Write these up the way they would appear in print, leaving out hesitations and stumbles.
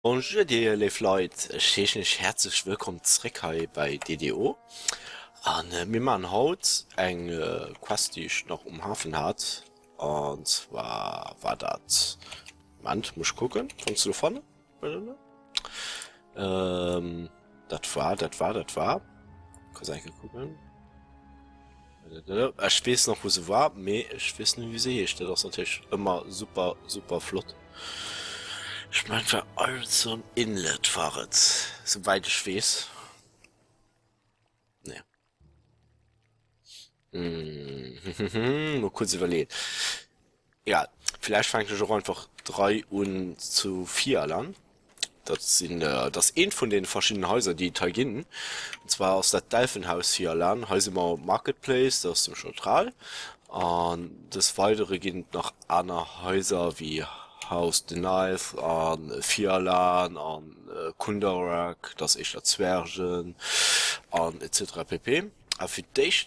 Bonjour dir, liebe Leute. Ich heiße euch herzlich willkommen zurück hier bei DDO. Und wir machen heute eine Quest, die ich noch um Hafen hat. Und zwar war das. Moment, muss ich gucken. Kommst du vorne? Das war. Kannst du eigentlich gucken? Ich weiß noch, wo sie war, aber ich weiß nicht, wie sie ist. Das ist natürlich immer super, super flott. Ich meine, für so ein Inlet fahret, soweit ich weiß. Ne. Mal kurz überlegen. Ja, vielleicht fange ich auch einfach 3 und zu 4 an. Das ist ein von den verschiedenen Häusern, die Taginen. Und zwar aus der Delphinhaus hier an. Hier sind wir Marketplace, das ist ziemlich neutral. Und das weitere geht nach anderen Häuser wie Haus de Knife, an Fialan, an Kundarak, das ist der Zwergen, an etc. pp. Aber für dich,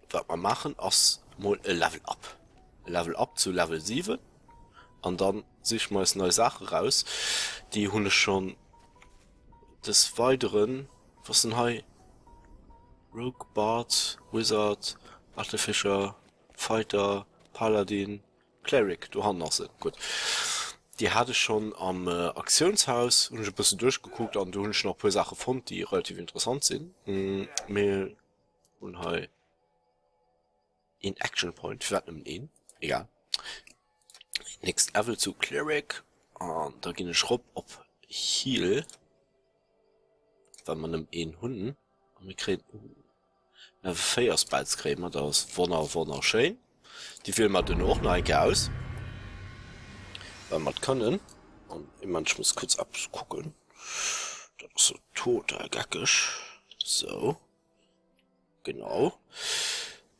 was wir machen, ist mal ein Level Up. Level Up zu Level 7. Und dann sich mal neue Sachen raus, die Hunde schon des Weiteren, was sind hier? Rogue, Bard, Wizard, Artificer, Fighter, Paladin, Cleric, du hast noch sie. Gut. Die hatte ich schon am Aktionshaus und ich ein bisschen durchgeguckt und du hast noch ein paar Sachen gefunden, die relativ interessant sind. Mir und hier in Action Point, wir hatten ihn, egal. Next Level zu Cleric. Und da gehen ich rob op Heal. Wenn man einen Hunden. Und wir kriegen eine Feiersbalzcreme. Das ist wunderschön. Die will man dann auch noch aus. Wenn man können. Und ich muss kurz abgucken. Das ist so total gackig. So. Genau.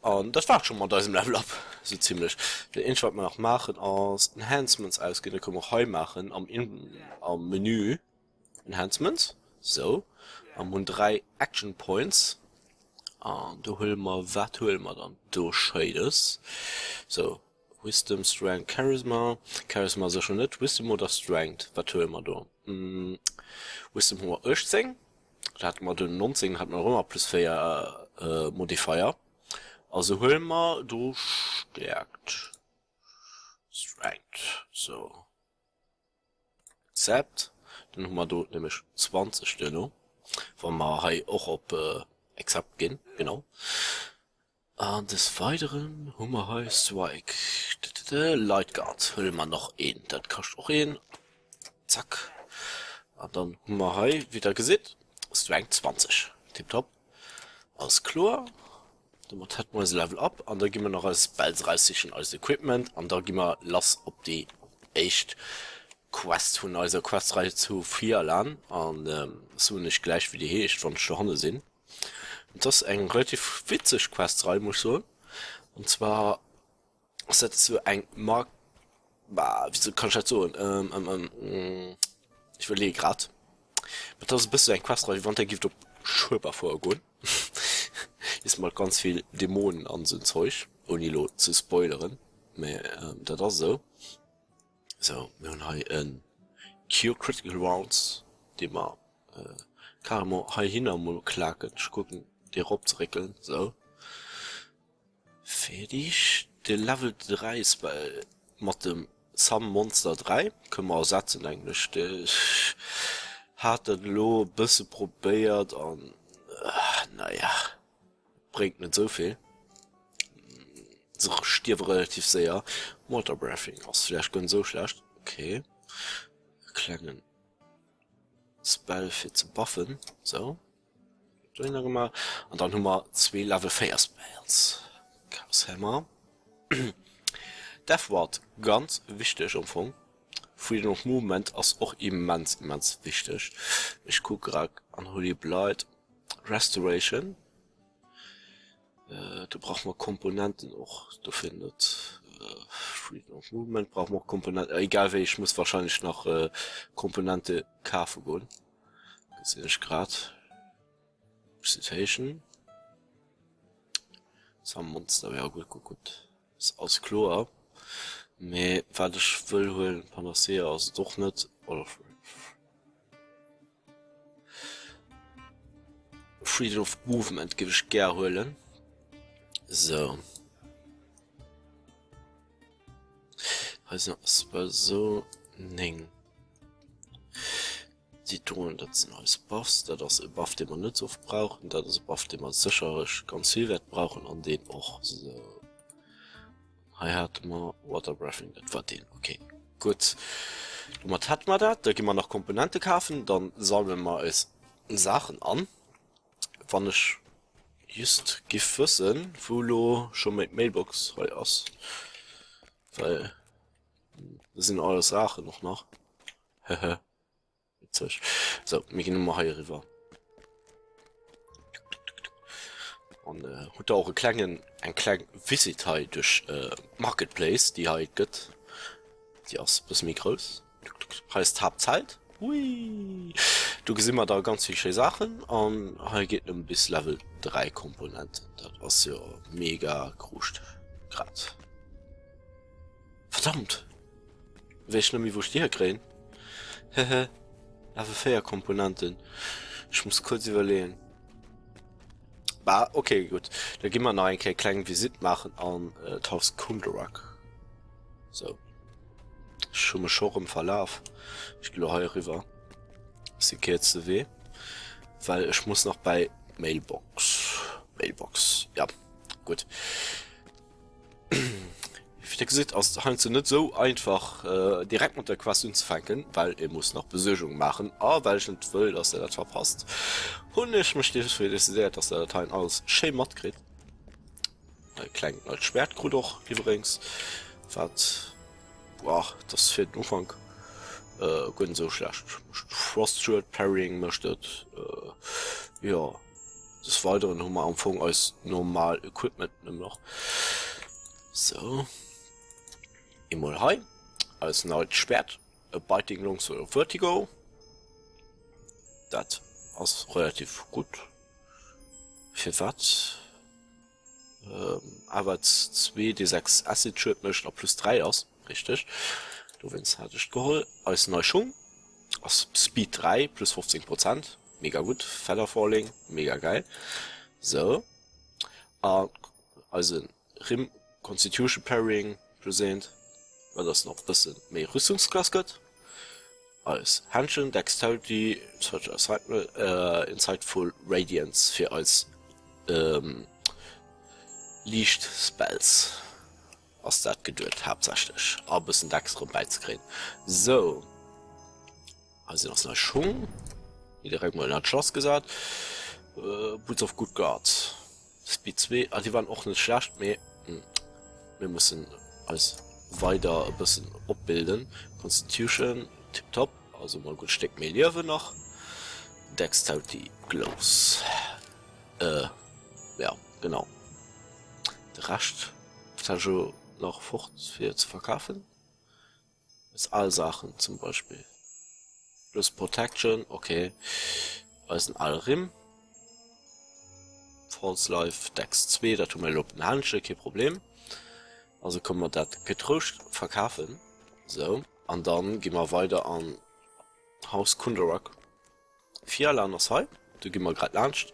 Und das war schon mal da im Level Up. So ziemlich. Der Inch, was wir noch machen, aus Enhancements ausgehen, da können wir heu machen am Menü. Enhancements. So. Und 3 Action Points. Und da holen wir dann? Du Shades. So. Wisdom, Strength, Charisma. Charisma ist schon nicht. Wisdom oder Strength. Was holen wir da? Wisdom haben wir 18. Da hat man den 19, hat man immer plus 4 Modifier. Also holen wir, du stärkt. Strength. So. Accept. Dann haben wir dort nämlich 20 Stellen. Wenn wir hier auch auf Accept gehen. Genau. Und des Weiteren haben wir hier Strike. Lightguard. Holen wir noch einen. Das kostet auch einen. Zack. Und dann haben wir hier wieder gesehen. Strength 20. Tipptopp. Alles klar. Damit hat man das Level up und da gehen wir noch als Bells 30 als Equipment und da gehen wir lass ob die echt Quest von unserer Questreihe zu 4 lernen und so nicht gleich wie die hier echt von Stunde sind. Und das ist ein relativ witzig Questreihe, muss ich sagen. Und zwar ist das so ein Mark, wieso kann ich das so, ich überlege gerade. Das ist ein bisschen ein Questreihe, wie der gibt auf Schulbar vorgehen. Ist mal ganz viel Dämonen an so Zeug, ohne lo zu spoilern. Das ist so. So, wir haben hier ein Cure Critical Rounds, die man, kann man hier hin mal klacken, gucken, die Rob zu regeln, so. Fertig. Der Level 3 ist mit dem Sam Monster 3, können wir auch setzen eigentlich. Der hat das lo ein bisschen probiert und, naja. Bringt nicht so viel. So stirbt relativ sehr. Water Breathing aus vielleicht ganz so schlecht. Okay. Kleinen Spell für zu buffen. So. Und dann haben wir 2 Level 4 Spells. Chaos Hammer. Death Ward ganz wichtig am Anfang. Freedom of Movement ist auch immens wichtig. Ich gucke gerade an Holy Blood. Restoration. Da braucht man Komponenten auch, du findet Freedom of Movement braucht man Komponenten, egal wie, ich muss wahrscheinlich noch Komponente kaufen gehen. Das sehe ich gerade. Citation. Some Monster, ja gut. Das ist aus Chlor. Me, weil ich will holen, Panacea aus doch nicht, oder Freedom of Movement gebe ich gerne holen. So. Also, es war so, nein. Die tun, das sind alles Buffs, das ist ein Buff, den man nicht so oft braucht, und das ist ein Buff, den man sicher ganz viel Wert brauchen, und den auch. So. Hier hat man Water Breathing, das war den, okay. Gut. Und hat man das, da gehen wir noch Komponente kaufen, dann sammeln wir es Sachen an. Wann ich just gewissen, wo schon mit Mailbox heute aus. Weil, das sind alles Sachen noch nach. Hehe. So, wir gehen mal hier rüber. Und hat auch einen kleinen Visit hier durch Marketplace, die hier geht. Die ist ein bisschen groß. Heißt Hauptzeit. Hui. Du siehst immer da ganz viele Sachen und hier geht bis Level 3 Komponenten. Das ist ja mega groß. Grad. Verdammt! Weiß nicht mehr, wo ich die herkriege. Hehe. Level 4 Komponenten. Ich muss kurz überlegen. Okay, gut. Da gehen wir noch einen kleinen Visit machen an Haus Kunderak. So. Schon mal schon im Verlauf. Ich gehe hier rüber. Sie geht zu weh. Weil ich muss noch bei Mailbox. Ja, gut. Wie gesagt, aus halt nicht so einfach direkt mit der Quest zu fangen, weil er muss noch Besuchung machen, aber weil ich nicht will, dass er das verpasst. Und ich möchte für das sehr, dass der Dateien alles schön matt kriegt. Ein kleines Schwert doch übrigens. Was? Boah, das für den Umfang gut so schlecht. Frost Shield Parrying möchte. Ja. Des Weiteren haben wir am Anfang als normal Equipment noch. So. Immer high. Als neues Schwert. A Biting Lungs oder Vertigo. Das ist relativ gut. Für was? Aber 2 D6 Acid Trip möchte noch plus 3 aus. Richtig. Du willst hatte ich geholt. Als Neuschung. Aus Speed 3 plus 15%. Mega gut. Feather Falling. Mega geil. So. Also Rim Constitution Parrying präsent. Weil das noch ein bisschen mehr Rüstungsklasse gibt. Als Handchen, Dexterity, Insightful Radiance für als Licht Spells. Aus das geduld hauptsächlich. Aber ein bisschen Dex beizukriegen. So. Also noch so eine Schwung. Wie direkt mal in das Schloss gesagt. Boots of Good Guard. Speed 2. Die waren auch nicht schlecht mehr. Wir müssen als weiter ein bisschen abbilden. Constitution, tipptopp. Also mal gut steckt mehr Leben noch. Dexterity Glows. Ja, genau. Der Rest ist schon noch fort für zu verkaufen. Ist all Sachen zum Beispiel. Plus Protection, okay. Als ein Allrim. False Life, Dex 2, da tun wir loben Handschuhe, kein Problem. Also können wir das getröscht verkaufen. So. Und dann gehen wir weiter an Haus Kunderak. 4 Landers High. Du gehen wir gerade launcht.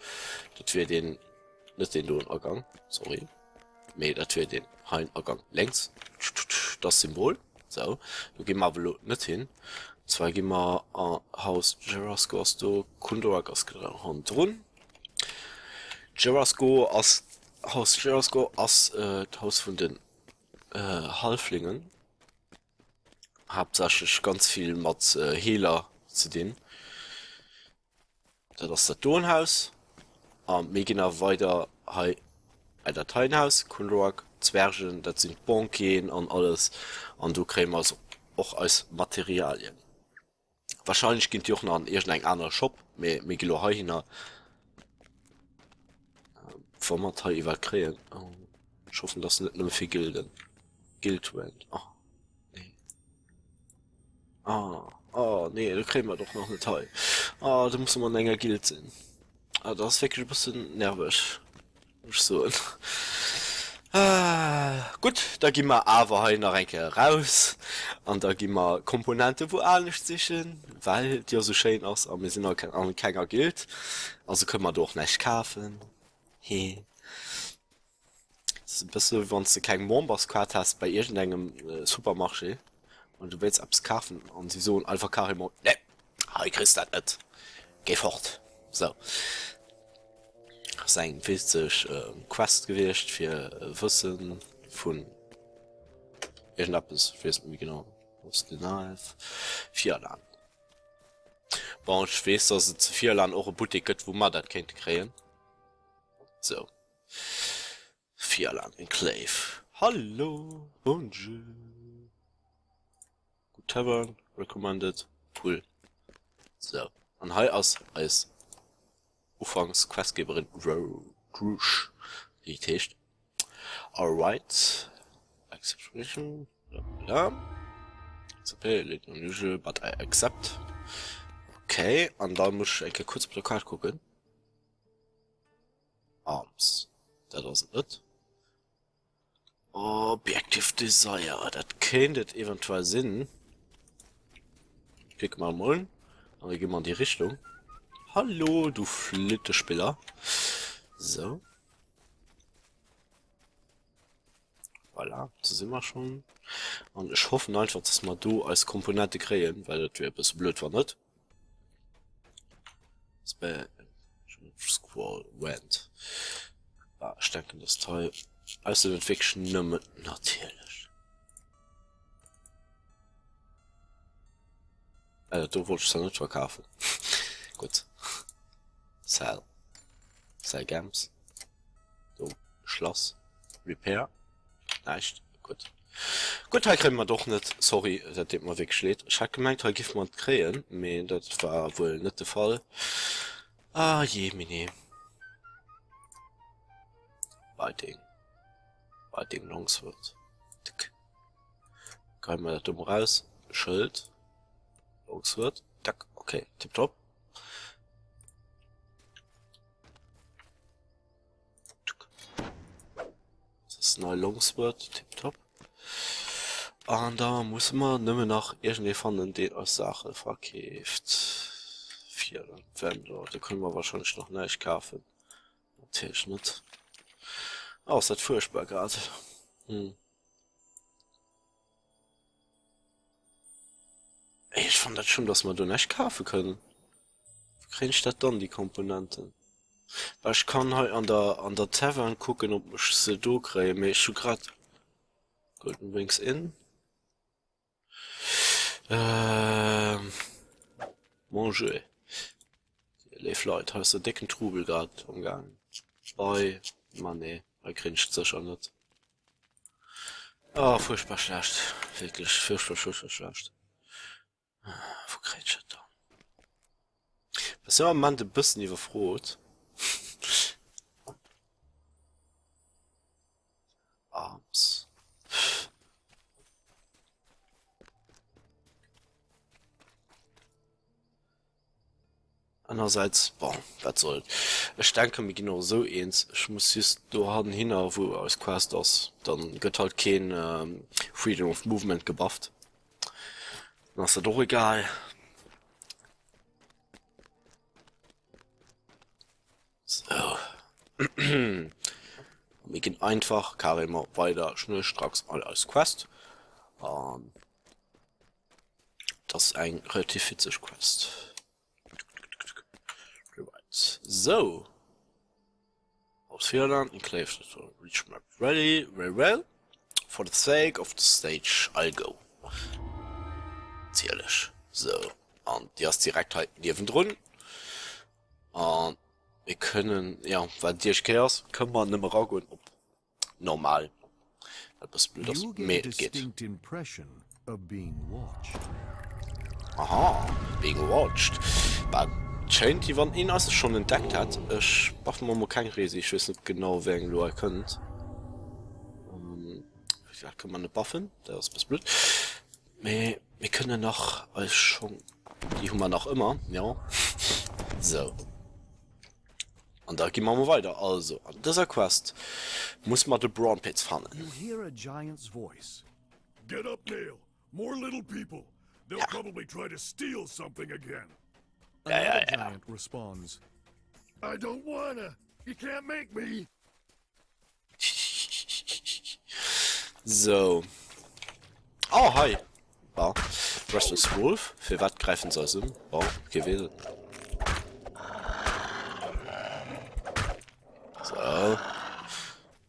Das wir den, nicht den Lohnergang, sorry. Nee, das wir den Heinergang längs. Das Symbol. So. Du gehen wir aber nicht hin. Zwar gehen wir an Haus Jerasko aus der Kunderak aus Hand run. Jerasko aus Haus Jerasko aus Haus von den Halflingen. Hauptsächlich ganz viel mit Hehler zu denen. Das ist das Tonhaus. Wir gehen auch weiter ein Dateienhaus, Kunderak, Zwergen, das sind Bonken und alles. Und du kriegst also auch als Materialien. Wahrscheinlich geht ihr auch noch an irgendeinen anderen Shop. Wir gehen auch hin. Format hier kriegen. Ich hoffe, dass nicht nur viel Gilden. Guildwand. Nee, da kriegen wir doch noch eine Teil. Da muss man länger Guild sein. Das ist wirklich ein bisschen nervös. So. Gut, da gi wir awer he nach enke raus an da gi wir Komponente wo alles sichchen, weil Dir so schein ass a mir sinn an keiner gilt, also können wir doch nicht kaufen. He. Bist du, wenn du kein Mombasquad hast bei irgendeinem Supermarché und du willst abs kaufen und sie so einfach Karim, ne, ich kriegst das nicht. Geh fort. So. Sein witzig Quest gewischt für Wissen von irgendetwas, ich weiß nicht wie genau, was genau ist. 4 Land. Bon, ich weiß, dass es 4 Land auch eine Boutique gibt, wo man das kennt kriegen. So. 4 Land Enclave. Hallo, bonjour. Good Tavern, recommended, cool. So, und hier als Ufangs Questgeberin Rouge, die Tisch. Alright, acceptation, ja. Unusual, but I accept. Okay, und dann muss ich kurz Plakat gucken. Arms, that wasn't it. Objective Desire, das könnte eventuell Sinn. Klick mal mal, dann gehen wir in die Richtung. Hallo, du Flitterspieler. So. Voilà, das sind wir schon. Und ich hoffe einfach, dass wir du als Komponente kriegen, weil das wäre ein bisschen blöd, war nicht? Squall went. Ah, ich denke, das Teil. Also mit Fiction nimmer natürlich. Du wolltest ja nicht verkaufen. Gut. Sell. Sell Games. Du. Schloss. Repair. Nicht. Gut. Gut, da kriegen wir doch nicht. Sorry, dass das mal wegschlägt. Ich hatte gemeint, da gibt man kriegen. Aber das war wohl nicht der Fall. Ah, je, mini. Biting. Biting Longsword. Können wir das dumm raus. Schild. Longsword. Tack. Okay, tipptopp. Das ist ein neuer Longsword. Tipptopp. Und da muss man nicht mehr nach irgendwie fanden, den als Sache verkauft. 4 Vendor. Da können wir wahrscheinlich noch nicht kaufen. Natürlich nicht. Oh, ist das furchtbar gerade. Ich fand das schon, dass wir da nicht kaufen können. Wie kriege ich das dann, die Komponenten? Weil ich kann halt an der Tavern gucken, ob ich sie da kriege. Aber ich schon gerade Golden Wings in. Manger. Die Leute, hast du dicken Trubel gerade umgegangen. Bei, Mann, nee. Er grinst sich auch nicht. Oh, furchtbar schlecht. Wirklich, furchtbar schlecht. Wo krieg ich das da? Was ist man ein bisschen überfroht? Arms. Andererseits, boah, was soll. Ich denke mir genau so eins. Ich muss jetzt da haben hin, wo aus Quest das. Dann wird halt kein Freedom of Movement gebufft. Dann ist das doch egal. So. Wir gehen einfach, Karim weiter, schnurstracks als Quest. Das ist ein relativ witzig Quest. So. Aus Vierland, Enclave, reach map ready, very well. For the sake of the stage, I'll go. Zierlich. So. Und die ist direkt halt neben drin. Und wir können, ja, weil dir Chaos, können wir nicht mehr rausgehen, ob normal. Das blöd, das mehr geht. Aha, being watched. But scheint, die wann ihn also schon entdeckt hat. Ich mache mal kein Riese, ich weiß nicht genau, wer ihn könnt. Ja, kann man eine buffen, das ist blöd. Wir können noch als schon. Die haben wir noch immer, ja. So. Und da gehen wir mal weiter. Also, an dieser Quest muss man den Brawn Pits fangen. You hear a giant's voice. Get up, Nail. More little people. They'll probably try to steal something again. Another giant responds. I don't wanna. You can't make me. So. Oh, hi. Ja. Restless Wolf. Für was greifen soll es? Oh, gewählt. So.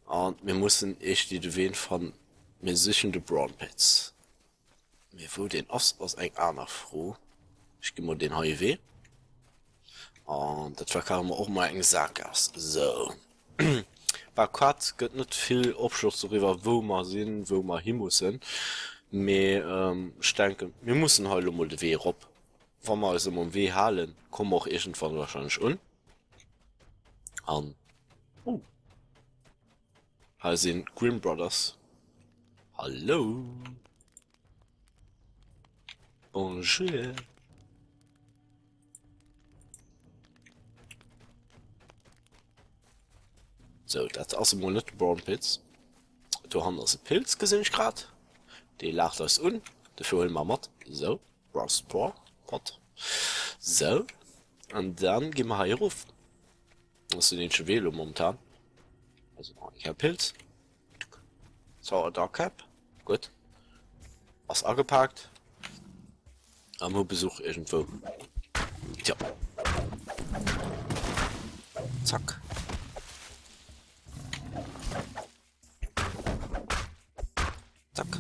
Und wir müssen echt die Wehen von mir sichern die Brawn Pits. Mir wo den aus ein Armer froh. Ich gebe mal den HIV. Und das verkaufen wir auch mal in Sackgass. So. Bei Quad gibt nicht viel Abschluss darüber, wo wir sind, wo wir hin müssen. Aber ich denke, wir müssen heute mal den Weg ab. Wenn wir uns um Weg halten, kommen wir auch irgendwann wahrscheinlich an. Hier sind Grimm Brothers. Hallo. Bonjour. So, das ist also mal nicht Brawn Pits. Du hast also Pilz gesehen gerade. Die lacht uns an. Dafür holen wir mit. So, Brass Pot. So. Und dann gehen wir hier rauf. Das ist den Chevelo momentan. Also noch ein Pilz. So, Dark Cap. Gut. Was angepackt. Am Besuch irgendwo. Tja. Zack. Zack.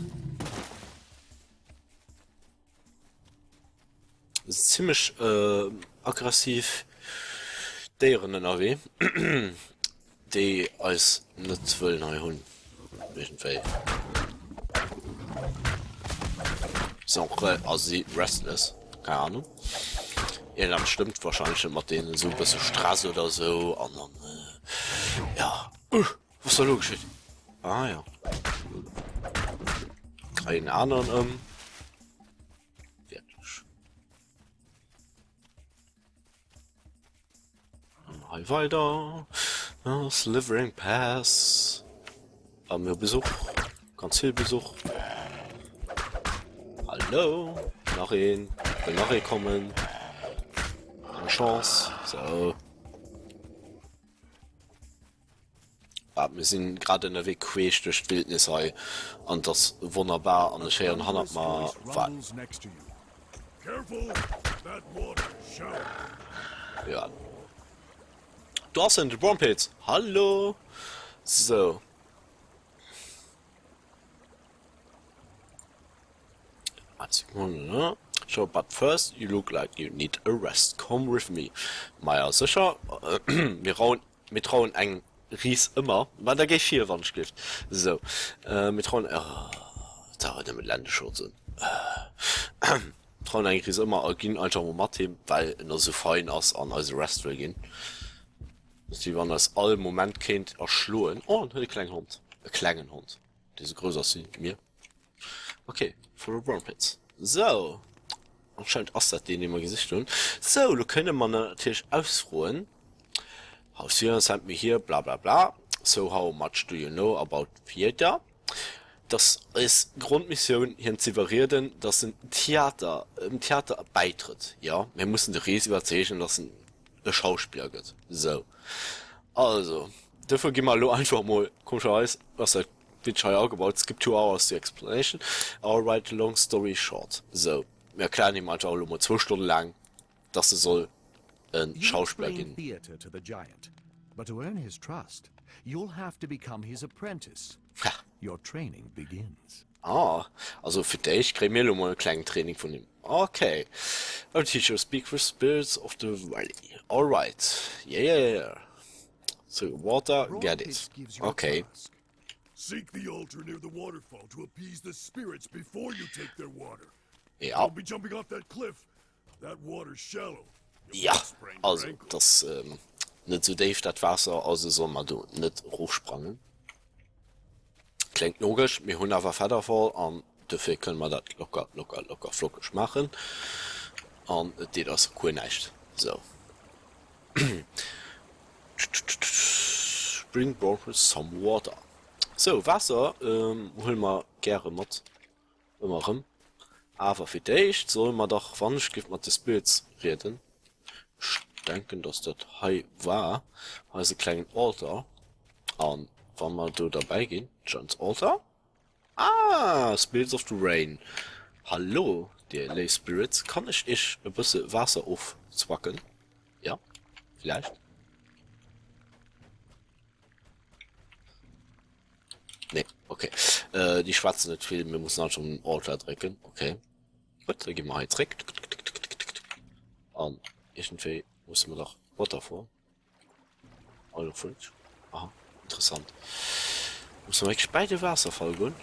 Das ist ziemlich aggressiv deren NRW. Die als nicht wollen haben. Irgendwie. Sind auch also sie restless. Keine Ahnung. Irland stimmt wahrscheinlich mit denen so ein bisschen Straße oder so. Und dann, ja. Was soll da geschehen? Ah ja. Keine anderen, wirklich. Hi weiter. Slivering Pass. Haben wir Besuch. Ganz viel Besuch. Hallo. Will nachher kommen. Eine Chance. So. Wir sind gerade in der Weg quält durch die Wildnis und das wunderbar an der schönen Hand mal war. Ja. Du hast den Brawn Pits. Hallo. So. So, but first you look like you need a rest. Come with me. Meier sicher. Wir trauen eng Ries immer, weil da geht viel Wandschrift. So, mit trauen, da hat er mit Landesschutz und, trauen eigentlich immer, gehen einfach mal Mathe, weil er so fein aus an als Rest will gehen. Die waren das alle Moment kennt erschluen. Oh, ein kleiner Hund. Ein kleiner Hund. Diese größer als mir. Okay, for the Brawn Pits. So. Anscheinend ist das den immer Gesicht tun. So, da können wir natürlich ausruhen. House here sent me here, bla bla bla. So how much do you know about theater? Das ist Grundmission hier in Ziverierden, dass ein Theater beitritt. Ja, wir müssen die Ries überzeugen, dass ein Schauspieler geht. So. Also, dafür gehen wir einfach mal, komischerweise, was er wird schon aufgebaut. Es gibt 2 hours to explanation. Alright, long story short. So, wir erklären ihm einfach mal 2 Stunden lang, dass er soll ein Schauspieler gehen. Theater to the giant, but to earn his trust, you'll have to become his apprentice. Ha. Your training begins. Ah, also für dich kriegen wir mal ein kleines Training von ihm. Okay. Our teacher speak with spirits of the valley. Alright. Yeah. So, water, get it. Okay. Seek the altar near the waterfall to appease the spirits before you take their water. Ja. Don't be jumping off that cliff. That water's shallow. Ja, also, das, nicht so Dave, das Wasser, also soll man da nicht hochsprangen. Klingt logisch, wir haben aber Federfall und dafür können wir das locker flockig machen. Und die das cool nicht. So. bring Boris some water. So, Wasser holen wir gerne mit. Immer rum. Aber für dich soll man doch, wann ich gibt man das Bild reden. Ich denke, dass das hier war. Also ein kleinen Alter. Und wenn wir da dabei gehen, John's Alter. Ah, Spirits of the Rain. Hallo, die Lay Spirits. Kann ich ein bisschen Wasser aufzwacken? Ja, vielleicht. Nee, okay. Die schwarzen nicht viel, wir müssen auch schon einen Alter drücken. Okay. Gut, dann gehen wir jetzt direkt. Und irgendwie muss man doch Wasser vor. Also falsch. Aha, interessant. Muss man wirklich beide Wasserfall gehen?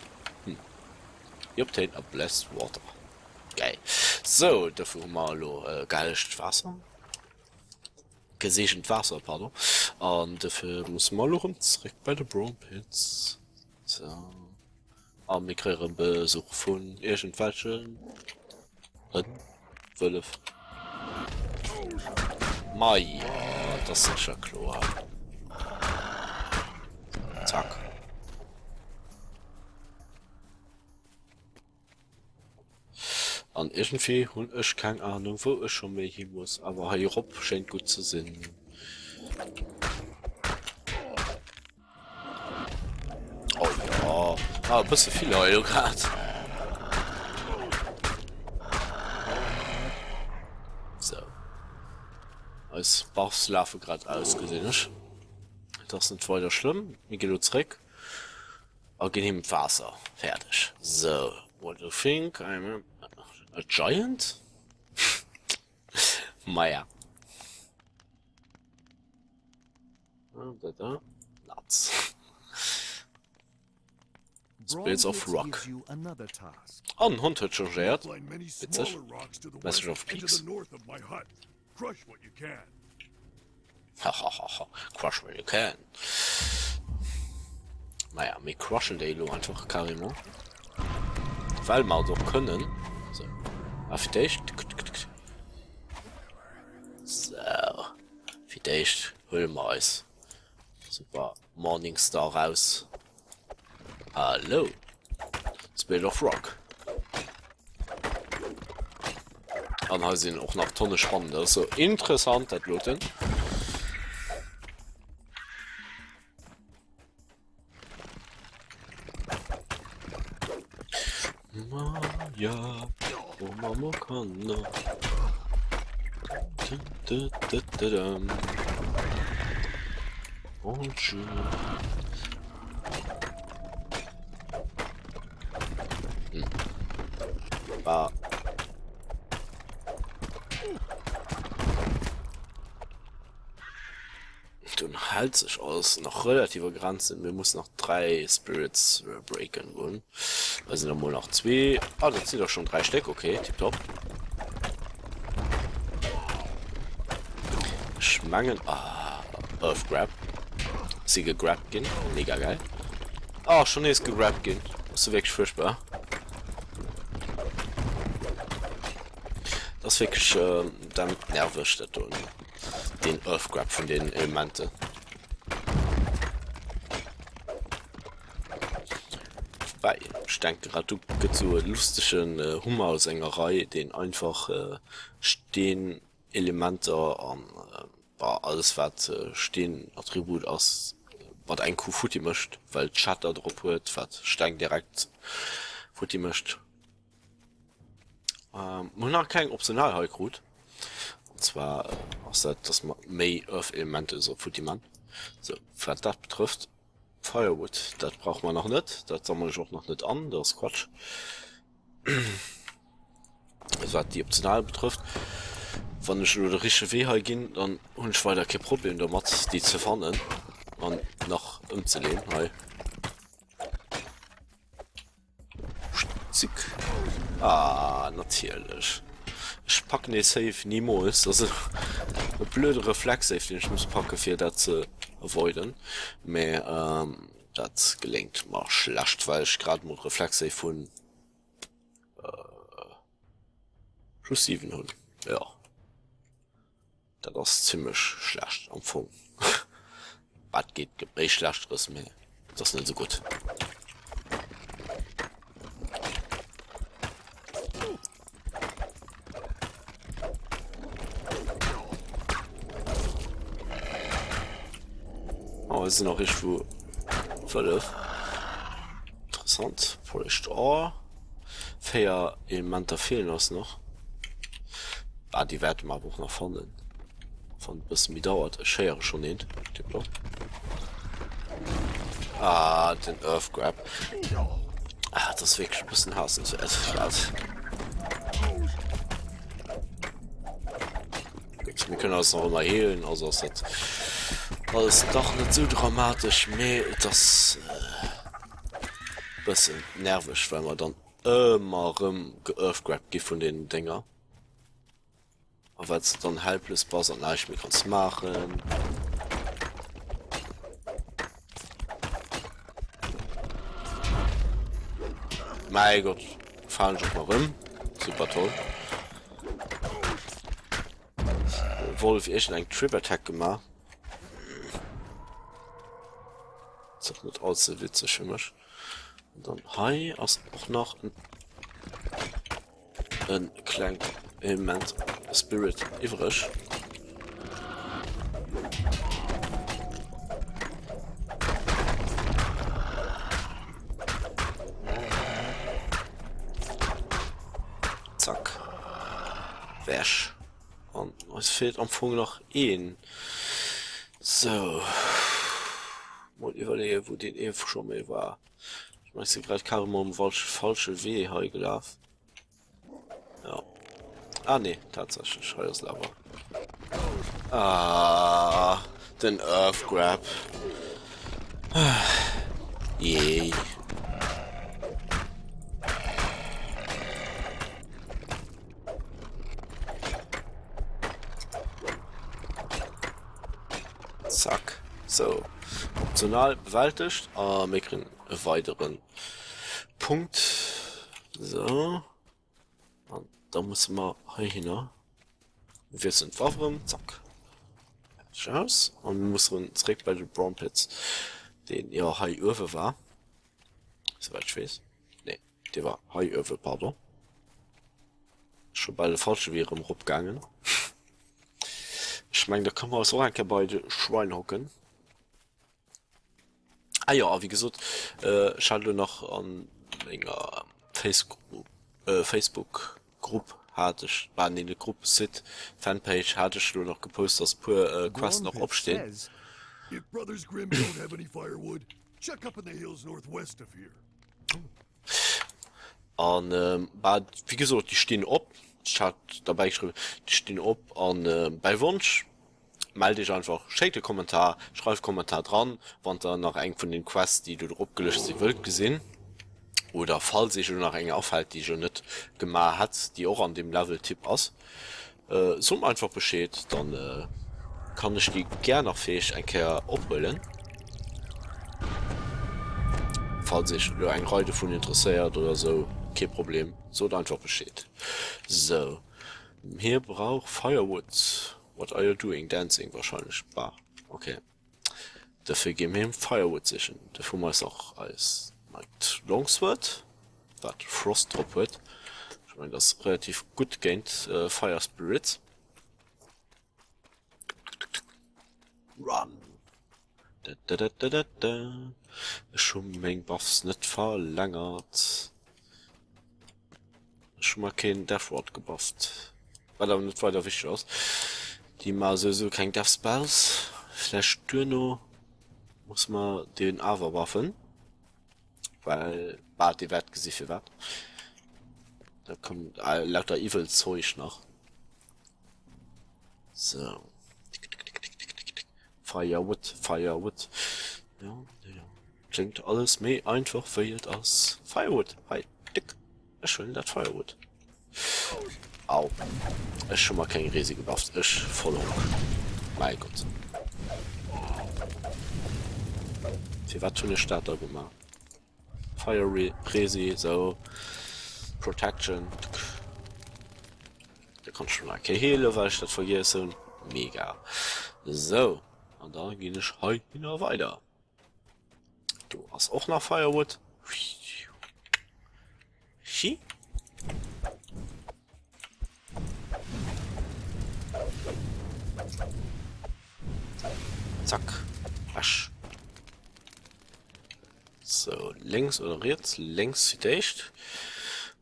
You obtain a blessed water. Geil. So, dafür haben wir geiles Wasser. Gesegnet Wasser, pardon. Und dafür muss man noch zurück bei den Brown Pits. So. Und wir kriegen einen Besuch von irgendwelchen 12. Mai, das ist ja klar. Zack. Und irgendwie hol ich keine Ahnung, wo ich schon mehr hin muss, aber hier rob scheint gut zu sein. Oh ja, ein bisschen viel Heul gerade. So. Als Bachs Larve gerade ausgesehen ist. Das ist nicht weiter schlimm. Wir gehen zurück. Und gehen im Wasser. Fertig. So. What do you think? I'm a giant? Maya. Nuts. Spirits of Rock. Ein Hund hat changiert. Find many Witzig. smaller rocks to the Message west of and to Peaks. the north of my hut. Crush what you can. Hahaha. Crush where you can. Naja, wir crushen die Elo einfach Karimo. Weil wir doch können. So. Auf dich. So. Für dich holen wir uns. Super. Morningstar raus. Hallo. Spirit of Rock. Und hier sind auch noch Tonnen spannende. So interessant, das Loten. Ja, oh Mama kann noch. Und schön. War. Du halt sich aus noch relativer Grenze. Wir müssen noch 3 Spirits breaken wollen. Da sind dann wohl noch 2. Ah, das sind doch schon 3 Stück. Okay, tipptopp. Schmangen. Ah, Earth Grab. Sie gegrabt gehen. Mega geil. Ah, schon ist gegrabt gehen. Das ist wirklich furchtbar. Das ist wirklich damit nervig, das tun. Den Earth Grab von den Elementen. Weil ich denke gerade, du gibt so einen lustigen Humor-Sängerei, den einfach stehen Elemente an alles was stehen Attribut aus was ein Kufuti mischt, weil Chat da drauf wird, was steigt direkt Futi mischt. Noch kein optional Heilgrut. Und zwar dass man May Earth Elemente so Futi man. So, was das betrifft, Firewood, das braucht man noch nicht. Das sammle ich auch noch nicht an, das ist Quatsch. Also, was die optional betrifft, wenn ich nur der richtige Weg gehen, dann habe ich weiter kein Problem damit, die zu fahren und noch umzulehnen. Hey. Zick. Ah, natürlich. Ich packe nicht safe niemals. Das ist ein blöder Reflex, den ich muss packen, für das zu avoiden. Aber das gelingt mir schlecht, weil ich gerade mit Reflex von plus 7 habe. Ja. Das ist ziemlich schlecht am Anfang. was geht schlechteres mehr. Das ist nicht so gut. Oh, es sind noch irgendwo 12. Interessant. Polished Ore. Fair Elemente fehlen uns noch. Ah, die werden mal auch nach vorne. Von bis mir dauert. Ich schere schon nicht. Ah, den Earth Grab. Ah, das ist wirklich ein bisschen hassenswert. Gut, wir können das noch immer heilen. Also, es ist alles doch nicht so dramatisch. Mehr das bisschen nervig, weil man dann immer Earth-Grab gibt von den Dinger. Aber weil es dann helpless passt und nicht mehr kannst machen. Mein Gott, fahren schon mal rum. Super toll. Wolf echt einen Trip-Attack gemacht. Das ist doch nicht allzu witzig für mich. Und dann hi, hast auch noch ein kleines Element Spirit übrig. Zack. Wäsch. Und es fehlt am Anfang noch ein. So. Mal überlegen, wo den schon mal war. Ich möchte gerade Karimum falsche Weh hier gelaufen. Ja. Ah ne, tatsächlich, scheiß Lava. Ah, den Earth Grab. Yay. Zack. So. Optional bewältigt. Wir kriegen einen weiteren Punkt. So. Und da muss man hier hin. Wir sind Waffen. Zack. Aus. Und wir müssen direkt bei den Brown Pits, den ja High Öwe war. Soweit ich weiß. Ne, der war High Öwe, pardon. Schon bei der falschen wäre im Rupp gegangen. Ich meine, da kann man auch so ein bei den Schwein hocken. Ah ja, wie gesagt, schalte noch an einer Facebook-Gruppe hatte ich, war in der Gruppe Sit Fanpage hatte ich nur noch gepostet, dass pur Quest noch abstehen. If Brothers Grimm don't have any firewood, check up in the hills northwest of here. Und wie gesagt, die stehen ab. Ich hatte dabei geschrieben, die stehen ab. Und bei Wunsch melde dich einfach, schick den Kommentar, schreib Kommentar dran, wann da nach einem von den Quests, die du drauf gelöscht sie wild gesehen. Oder falls sich schon nach einer aufhält, die schon nicht gemacht hat, die auch an dem Level-Tipp aus. So einfach Bescheid, dann kann ich die gerne noch fähig ein Kehr abholen. Falls sich ein Reiter davon interessiert oder so, kein Problem, so einfach Bescheid. So, hier braucht Firewood. What are you doing? Dancing wahrscheinlich. Bah, okay. Dafür geben wir Firewood sichern. Dafür muss es auch als Longsword, was Frost Drop wird. Ich meine, das relativ gut geht. Fire Spirits. Run. Schon mein Buffs nicht verlängert. Schon mal kein Death Rod gebufft. Weil aber nicht weiter wichtig aus. Die mal so kein Death Spells. Vielleicht Dürno muss man den Ava waffen. Weil die Wert gesichert wird. Da kommt lauter Evil Zeug noch. So. Firewood. Ja. Klingt alles mehr einfach verhielt aus Firewood. Hi, dick. Schön, das Firewood. Au. Ist schon mal kein riesiger Buff. Ist voll hoch. Mein Gott. Sie war schon eine Starter gemacht. Fire Resi, so. Protection. Da kommt schon mal keine Hehle, weil ich das vergesse. Mega. So. Und da gehe ich heute weiter. Du hast auch noch Firewood. Schi? Zack. Asch. So, längs oder jetzt? Längs sieht echt.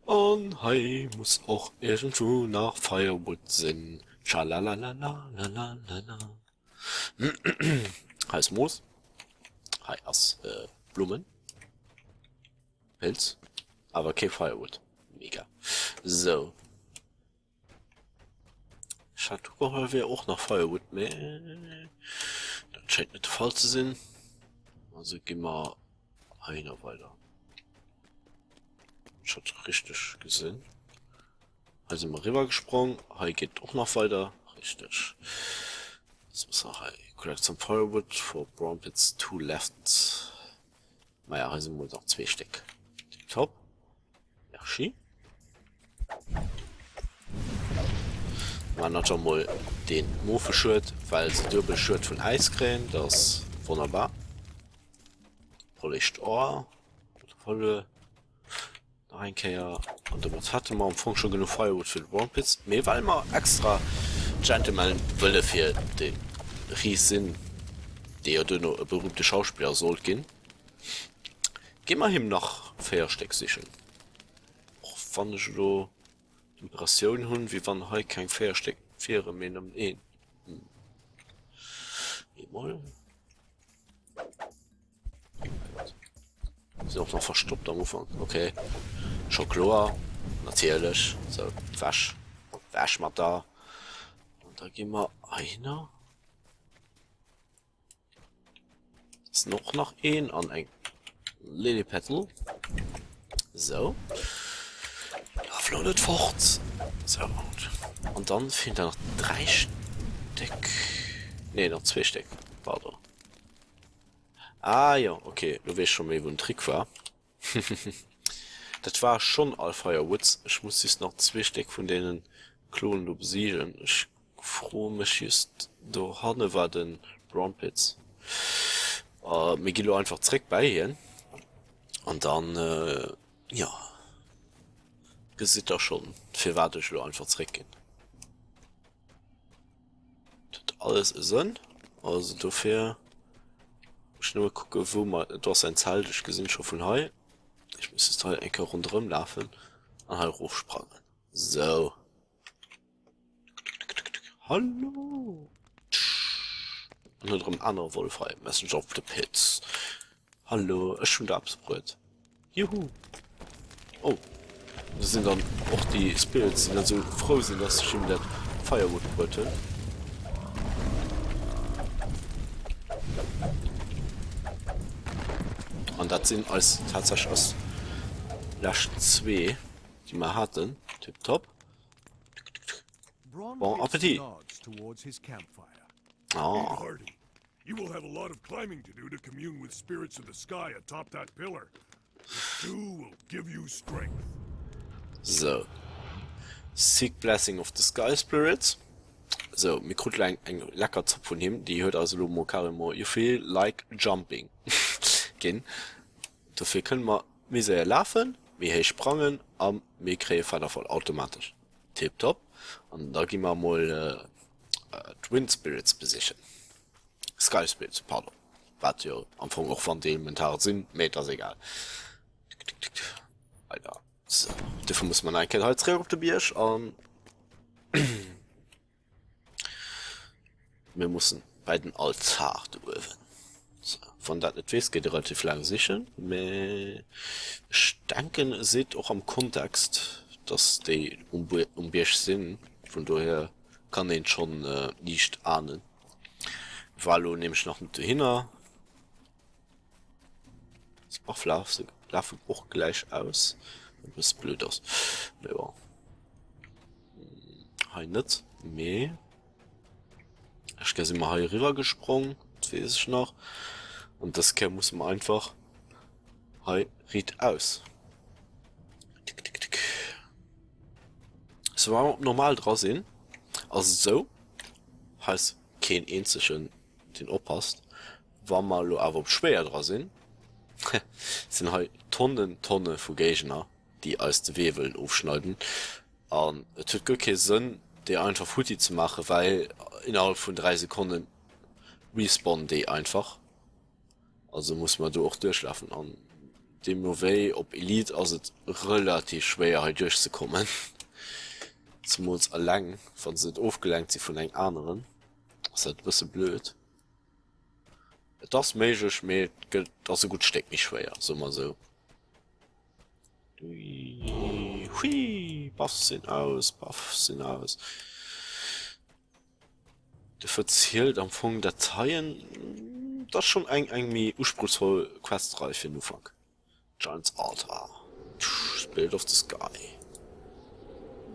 Und hey, muss auch irgendwo nach Firewood sind. Schalalalalalalalala. Heiß Moos. Heiß Blumen. Pilz. Aber kein Firewood. Mega. So. Schatuko wäre auch noch Firewood. Nee. Das scheint nicht der Fall zu sein. Also gehen wir einer weiter. Ich hatte richtig gesehen. Also mal rüber gesprungen. Hier geht auch noch weiter. Richtig. Das muss auch hier. Collect some firewood for brown pits 2 left. Naja, hier sind wohl noch 2 Stück. Top. Ja, schön. Man hat schon mal den Morphe-Shirt, weil sie Dürbel-Shirt von Eiscreme. Das ist wunderbar. Polished Ohr. Volle. Einkehr. Und damit hatte man am Anfang schon genug Firewood für die Brown Pits. Mir weil man extra Gentleman Wille für den Riesen, der ja nur berühmte Schauspieler soll gehen. Gehen wir ihm nach Fährsteck sichern. Auch fand ich so Impressionen hun, wie wann heute kein Fährsteck fähre mehr um ihn. Mal. Ist auch noch verstoppt am Anfang. Okay. Schokolade. Natürlich. So, Wasch mal da. Und da gehen wir einer. Das ist noch nach ein an ein Lily Petal. So. Ja, floatet fort. So gut. Und dann fehlen da noch 3 Stück. Ne, noch 2 Stück. Pardon. Ah ja, okay. Du weißt schon mal, wo ein Trick war. Das war schon all Firewoods. Ich muss jetzt noch 2 Stück von denen Klonen besiegen. Ich froh mich just da Hanne war den Brown Pits. Mir geht einfach zurück bei hier. Und dann, ja. Gesieht doch schon, für warte ich einfach zurückgehen. Das alles ist Sinn. Also dafür. Ich nur gucke, wo man, du hast ein Zahl, ich gesehen schon von heu. Ich muss jetzt halt ein rundherum laufen und halt hochsprangen. So. Hallo. Und dann drum andere Wolfrei. Messenger of the Pits. Hallo, ist schon da abgebrüht. Juhu. Oh. Das sind dann auch die Spirits, die dann so froh sind, dass ich ihm das Firewood brüte. Und das sind als tatsächlich aus Lash 2, die wir hatten. Tipptopp. Bon Appetit. Eat hearty. You will have a lot of climbing to do to commune with spirits of the sky atop that pillar. The stew will give you strength. So. Seek Blessing of the Sky Spirits. So, mir kommt ein lecker Zopf von ihm, die hört also Lomo Karimo. You feel like jumping. Gehen. Dafür können wir sehr laufen, wir sprangen, wir kriegen voll automatisch. Tipptopp. Und da gehen wir mal Twin Spirits besichern. Sky Spirits, pardon. Was ja am Anfang auch von den Elementaren sind, mir das egal. Alter. So. Dafür muss man eigentlich halt zurück auf die Birsch und wir müssen bei den Altar durch. So. Von dat net wees geht relativ lang sicher. Ich denke, seht auch am Kontext, dass die Birsch sind. Von daher kann den schon nicht ahnen. Valo nehme ich noch nicht hin. Das Bufflaufen auch gleich aus. Das ist blöd aus. Ja. Nicht mehr. Ich bin immer hier rüber gesprungen. Das weiß ich noch. Und das Kerl muss man einfach riet aus. Tick, tick, tick. So war normal draußen. Also so heißt kein einzigen den oppasst, war mal lo awer schwer dra sinn sind halt Tonne vu Gegner, die als de Weweln aufschneiden an tut go Sinn der einfach Futi zu machen, weil innerhalb von 3 Sekunden respawn die einfach, also muss man du auch durchlaufen an dem Nové op Elite also relativ schwer halt durchzukommen zum uns erlang von sind aufgelenkt sie von eng anderen das hat bisschen blöd das magisch mir das so gut steckt nicht schwer so mal so Buffs sind aus du verzielt am Funk Dateien das schon irgendwie ursprungsvoll questreif in Ufang Giant's Altar Spirit of the Sky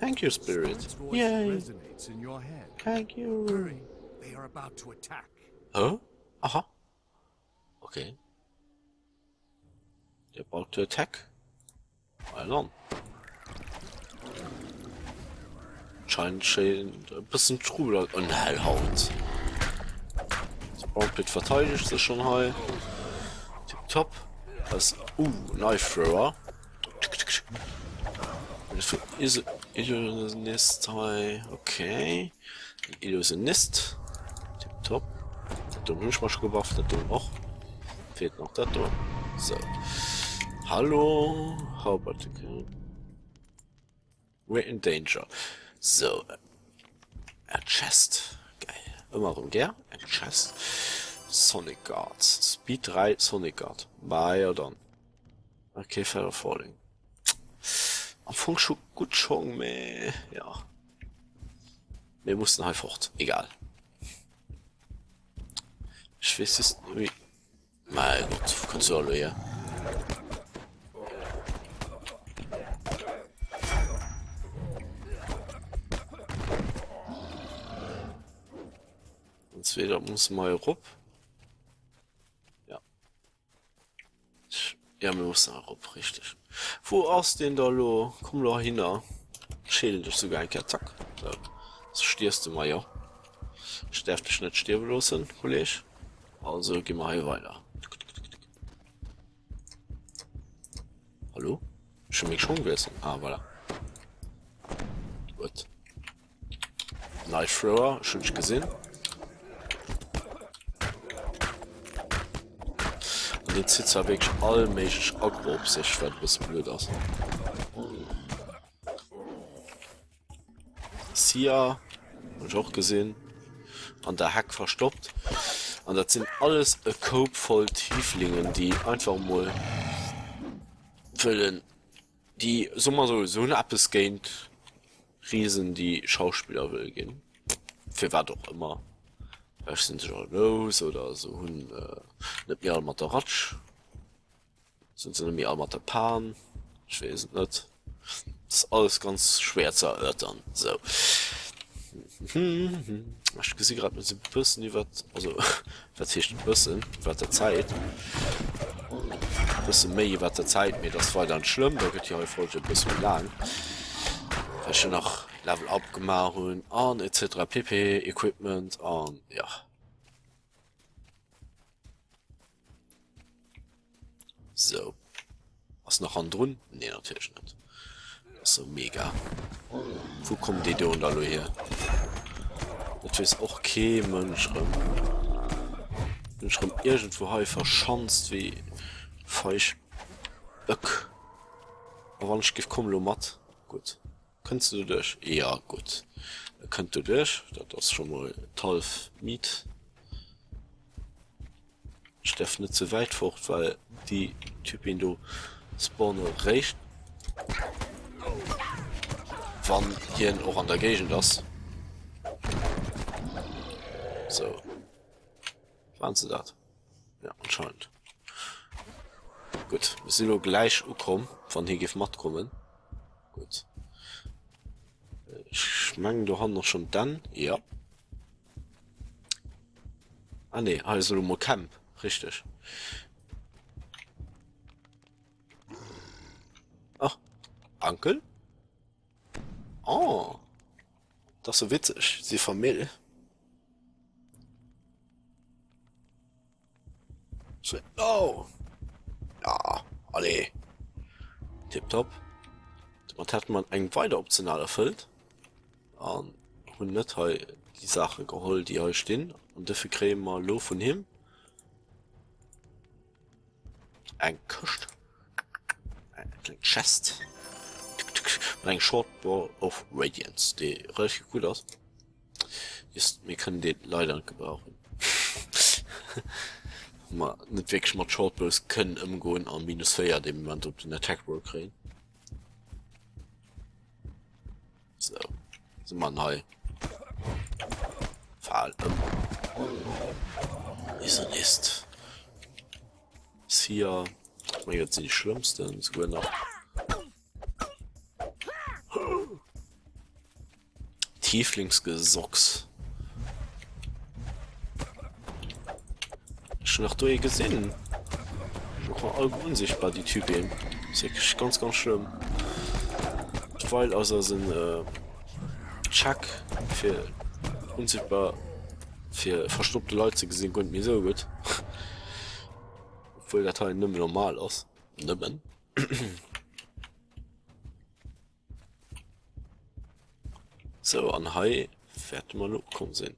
thank you spirit Spirit's voice yay resonates in your head. thank you Hurry, they are about to attack. huh? Aha okay they're about to attack well on scheint ein bisschen Trubel und Hellhaut Pit verteidigt das schon he top als Knife Thrower Illusionist okay Illusionist top Milchmasch gewaft auch fehlt noch das so hallo Hauptartikel we're in danger so a chest geil immer rum der ein chest Sonic Guards Speed 3 Sonic Guard bei dann okay Feather Falling am Funk schon gut schon mehr ja wir mussten halt fort egal ich weiß es wie mein Gott Konsole ja entweder muss mal rup ja ja wir müssen rup richtig wo aus den da lo komm lo hin schädel dich sogar ein Zack so stierst du mal ja sterf dich nicht stirbelosen Kollege also geh mal hier weiter hallo schon mich schon gewesen voilà. Gut Knife Thrower schon ich gesehen den Sitzer wirklich allmäßig aggro sich wird bis blöd aus Sia und auch gesehen an der Hack verstoppt und das sind alles Cope voll Tieflingen die einfach mal füllen die so mal so eine abgescannt Riesen die Schauspieler will gehen für war doch immer sind schon los oder so hun mir Materatsch sind sie mir Pan ich weiß nicht das ist alles ganz schwer zu erörtern so ich gesehen gerade mit dem Bussen die wird also verzichten Bussen wird der Zeit bisschen mehr wird der Zeit mir das war dann schlimm da wird ja voll ein bisschen lang weil schon noch Level abgemacht und an etc pp Equipment an ja so was noch an drin nee natürlich nicht das ist so mega wo kommen die da und alle her natürlich auch okay Mensch irgendwo he verschanzt wie falsch wann gift kom lo mat gut kannst du durch ja gut könnt du durch das schon mal 12 Miet Steff nicht zu weit fort weil die Typin du spawner recht wann hier auch an der Gegend das so waren sie dat ja anscheinend gut wir sind gleich kommen von hier matt kommen gut ich mein, du haben noch schon dann ja ah, nee, also Camp richtig ach Onkel oh das so witzig sie Familie So, oh. Ja, alle. Tipptopp. Man hat man eng weiter optional erfüllt. Und net die Sache geholt, die euch stehen. Und dafür kriegen wir lo von ihm. Ein Kust. Ein kleiner Chest. Und ein Shortbow of Radiance. Die relativ gut aus. Ist, wir können den leider nicht gebrauchen. Man nicht wirklich mal Shortbows können umgehen an -4, dem Moment auf den Attack Roll kriegen. So. Sind wir neu. Fall. Ist er nicht. Ist hier. Ich meine, jetzt sind die schlimmsten. Sogar noch. Tieflingsgesocks. Schon nach durch gesehen. Noch mal unsichtbar, die Typen. Das ist wirklich ganz, ganz schlimm. Weil außer sind Chuck für unsichtbar für verstopfte Leute gesehen und mir so gut. Obwohl der Teil nicht mehr normal aus. Nimmen. So, an Hai fährt man noch kommen sehen.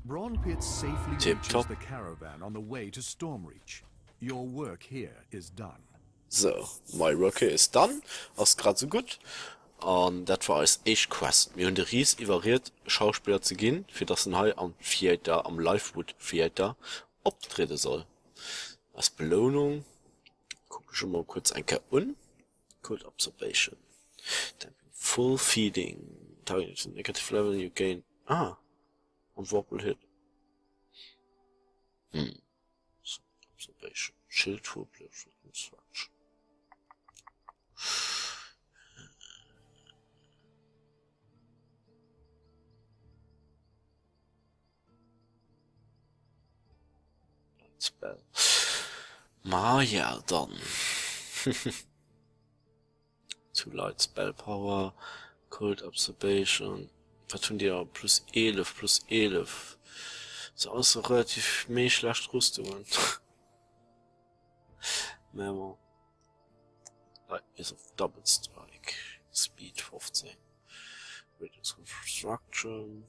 Braun Pit safely Tip-top. reaches the caravan on the way to Stormreach. Your work here is done. So, my Rocket ist dann, ist gerade so gut. Und das war als echt Quest. Mir und der Ries ivariert Schauspieler zu gehen, für das ein Hai am Theater, am Livewood Theater auftreten soll. Als Belohnung gucke ich schon mal kurz ein an. Cold Observation. Dann Full Feeding. Target negative level you gain. Ah. Und Wobble Hit. Observation. Shield for Construction. Spell. Ma ja, dann. Too light Spell Power. Cold Observation. Was tun die ja? Plus 11, plus 11. So aus relativ mehr schlecht Rüstungen. Memo. Ist auf Double Strike. Speed 15. Radius Construction.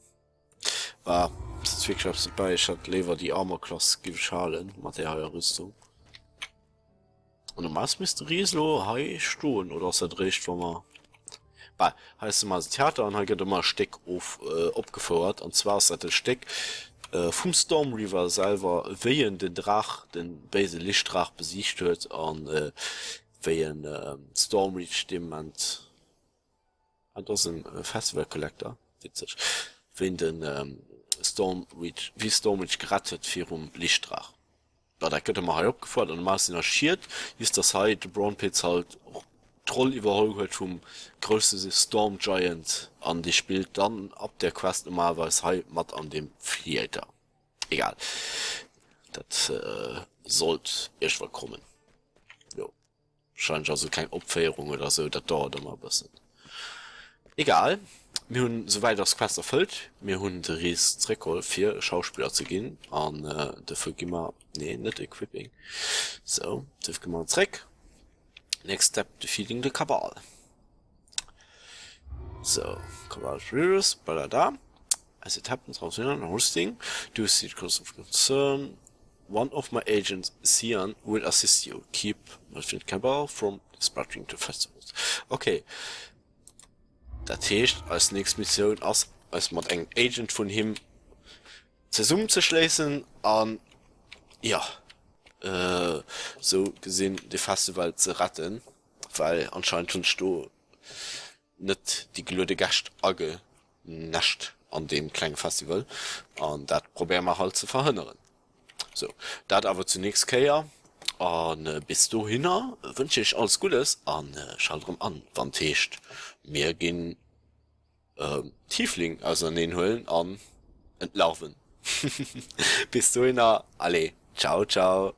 War, das ist wirklich dabei. Ich hatte lieber die Armor Class Schalen. Materialrüstung. Und du machst Rieslo, Hai, Stuhlen oder ist das recht, wo man. Heißt immer das Theater und hat immer Steck auf abgefordert. Und zwar ist das Steck vom Storm River selber, wie den Drach, den böse Lichtdrach besiegt wird und wie ein Stormreach dem man. Das ist ein Festival Collector. Witzig. Wenn den Stormreach, wie Stormreach gerettet für Lichtdrach. Ja, da könnte man halt abgefordert und meistens erschiert, ist das halt, der Braun Pits halt Troll überholt vom größten Storm Giant an die spielt dann ab der Quest normalerweise halt matt an dem Theater. Egal. Das sollte erst mal kommen. Jo. Scheint also keine Opferung oder so, das dauert immer ein bisschen. Egal. Wir haben soweit das Quest erfüllt. Wir haben den Ries Treckol für Schauspieler zu gehen. Und dafür gehen wir, nee, nicht Equipping. So, dafür gehen wir Treck. Next step, defeating the Cabal. So, Cabal Rears, da. As it happens, hosting, do see the cause of concern. One of my agents, Cian, will assist you. Keep Malfin Cabal from spreading to festivals. Okay. Das heißt, als nächste Mission, als man einen Agent von ihm zusammenzuschließen, an, ja, so gesehen die Festival zu retten, weil anscheinend schon du nicht die glühende Gast nascht an dem kleinen Festival und das probieren wir halt zu verhindern. So, das aber zunächst Kaya und bis dahin wünsche ich alles Gutes und schalt drum an, wann Tisch mir gehen Tiefling also an den Höhlen an entlaufen. Bis dahin, alle, ciao, ciao.